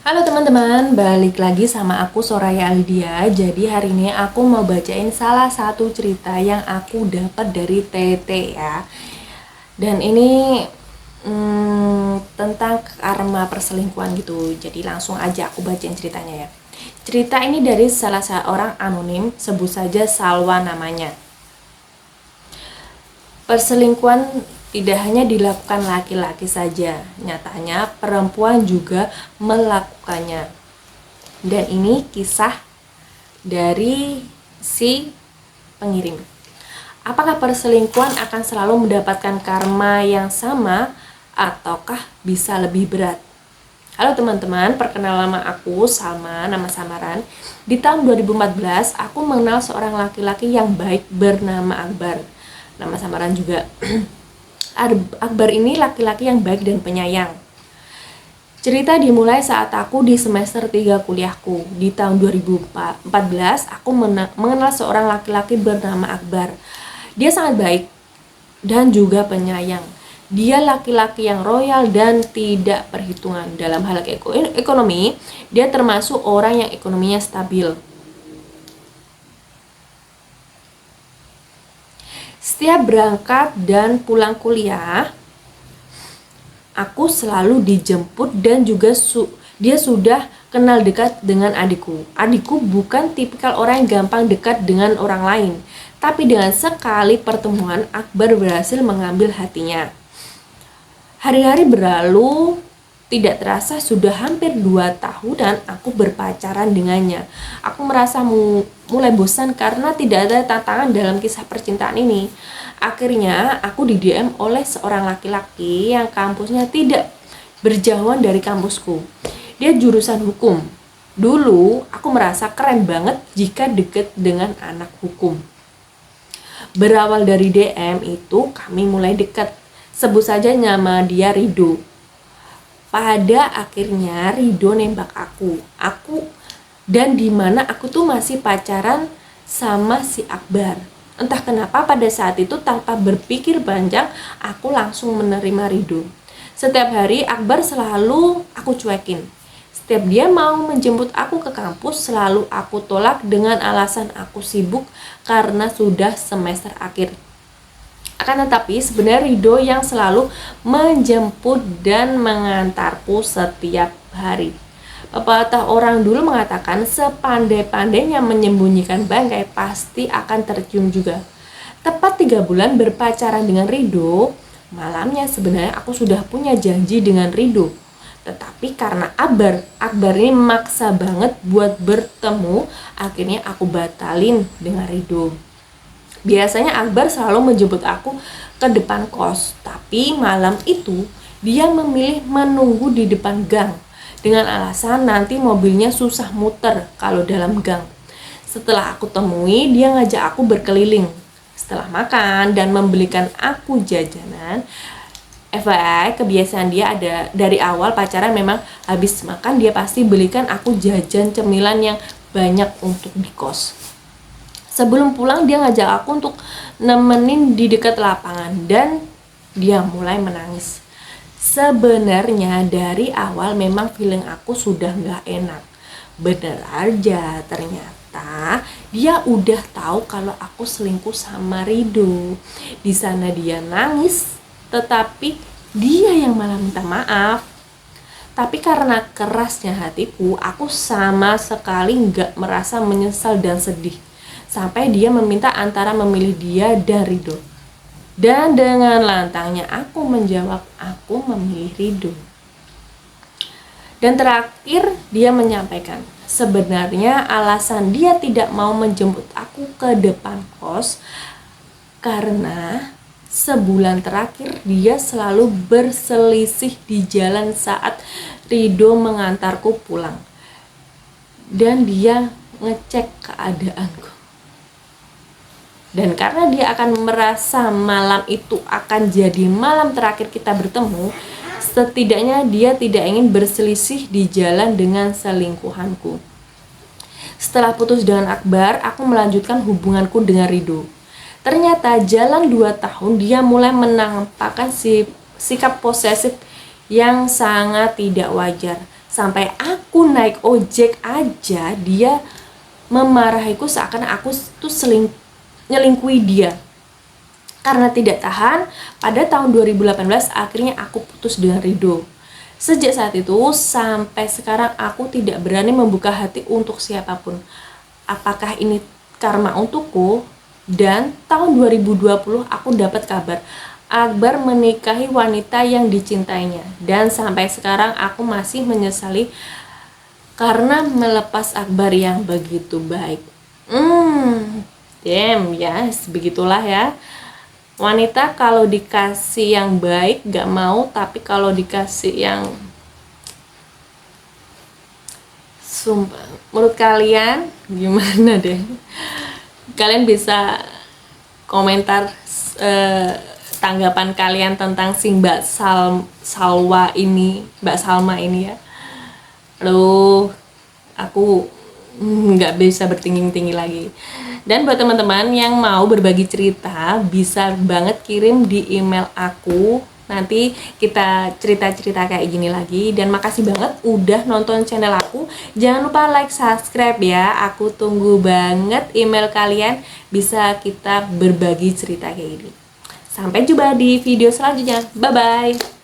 Halo teman-teman, balik lagi sama aku Soraya Alidia. Jadi hari ini aku mau bacain salah satu cerita yang aku dapat dari TT ya. Dan ini tentang karma perselingkuhan gitu. Jadi langsung aja aku bacain ceritanya ya. Cerita ini dari salah seorang anonim, sebut saja Salwa namanya. Perselingkuhan tidak hanya dilakukan laki-laki saja, nyatanya perempuan juga melakukannya. Dan ini kisah dari si pengirim. Apakah perselingkuhan akan selalu mendapatkan karma yang sama ataukah bisa lebih berat? Halo teman-teman, perkenalan nama aku Salma, nama samaran. Di tahun 2014, aku mengenal seorang laki-laki yang baik bernama Akbar. Nama samaran juga. Akbar ini laki-laki yang baik dan penyayang. Cerita dimulai saat aku di semester 3 kuliahku. Di tahun 2014, aku mengenal seorang laki-laki bernama Akbar. Dia sangat baik dan juga penyayang. Dia laki-laki yang royal dan tidak perhitungan. Dalam hal ekonomi, dia termasuk orang yang ekonominya stabil. Setiap berangkat dan pulang kuliah, aku selalu dijemput dan juga dia sudah kenal dekat dengan adikku. Adikku bukan tipikal orang yang gampang dekat dengan orang lain, tapi dengan sekali pertemuan Akbar berhasil mengambil hatinya. Hari-hari berlalu, tidak terasa sudah hampir 2 tahunan aku berpacaran dengannya. Aku merasa mulai bosan karena tidak ada tantangan dalam kisah percintaan ini. Akhirnya aku di DM oleh seorang laki-laki yang kampusnya tidak berjauhan dari kampusku. Dia jurusan hukum. Dulu aku merasa keren banget jika deket dengan anak hukum. Berawal dari DM itu kami mulai dekat. Sebut saja nama dia Rido. Pada akhirnya Rido nembak aku dan dimana aku tuh masih pacaran sama si Akbar. Entah kenapa pada saat itu tanpa berpikir panjang aku langsung menerima Rido. Setiap hari Akbar selalu aku cuekin. Setiap dia mau menjemput aku ke kampus selalu aku tolak dengan alasan aku sibuk karena sudah semester akhir. Akan tetapi sebenarnya Rido yang selalu menjemput dan mengantarku setiap hari. Pepatah orang dulu mengatakan sepandai-pandainya menyembunyikan bangkai pasti akan tercium juga. Tepat 3 bulan berpacaran dengan Rido, malamnya sebenarnya aku sudah punya janji dengan Rido. Tetapi karena Akbar ini maksa banget buat bertemu, akhirnya aku batalin dengan Rido. Biasanya Akbar selalu menjemput aku ke depan kos, tapi malam itu dia memilih menunggu di depan gang dengan alasan nanti mobilnya susah muter kalau dalam gang. Setelah aku temui, dia ngajak aku berkeliling. Setelah makan dan membelikan aku jajanan, FYI kebiasaan dia ada dari awal pacaran memang habis makan dia pasti belikan aku jajan cemilan yang banyak untuk di kos. Sebelum pulang dia ngajak aku untuk nemenin di dekat lapangan dan dia mulai menangis. Sebenarnya dari awal memang feeling aku sudah gak enak. Bener aja ternyata dia udah tahu kalau aku selingkuh sama Rido. Di sana dia nangis, tetapi dia yang malah minta maaf. Tapi karena kerasnya hatiku, aku sama sekali gak merasa menyesal dan sedih. Sampai dia meminta antara memilih dia dan Rido. Dan dengan lantangnya aku menjawab aku memilih Rido. Dan terakhir dia menyampaikan sebenarnya alasan dia tidak mau menjemput aku ke depan kos karena sebulan terakhir dia selalu berselisih di jalan saat Rido mengantarku pulang. Dan dia ngecek keadaanku. Dan karena dia akan merasa malam itu akan jadi malam terakhir kita bertemu, setidaknya dia tidak ingin berselisih di jalan dengan selingkuhanku. Setelah putus dengan Akbar, aku melanjutkan hubunganku dengan Rido. Ternyata jalan 2 tahun dia mulai menampakkan sikap posesif yang sangat tidak wajar. Sampai aku naik ojek aja dia memarahiku seakan aku tuh nyelingkuhi dia. Karena tidak tahan, pada tahun 2018 akhirnya aku putus dengan Rido. Sejak saat itu sampai sekarang aku tidak berani membuka hati untuk siapapun. Apakah ini karma untukku? Dan tahun 2020 aku dapat kabar Akbar menikahi wanita yang dicintainya. Dan sampai sekarang aku masih menyesali karena melepas Akbar yang begitu baik. Damn, yes, begitulah ya. Wanita kalau dikasih yang baik gak mau, tapi kalau dikasih yang sumpah, menurut kalian gimana deh? Kalian bisa komentar tanggapan kalian tentang si Mbak Salma ini ya. Aduh, aku nggak bisa bertinggi-tinggi lagi. Dan buat teman-teman yang mau berbagi cerita, bisa banget kirim di email aku. Nanti kita cerita-cerita kayak gini lagi. Dan makasih banget udah nonton channel aku. Jangan lupa like, subscribe ya. Aku tunggu banget email kalian. Bisa kita berbagi cerita kayak gini. Sampai jumpa di video selanjutnya. Bye-bye.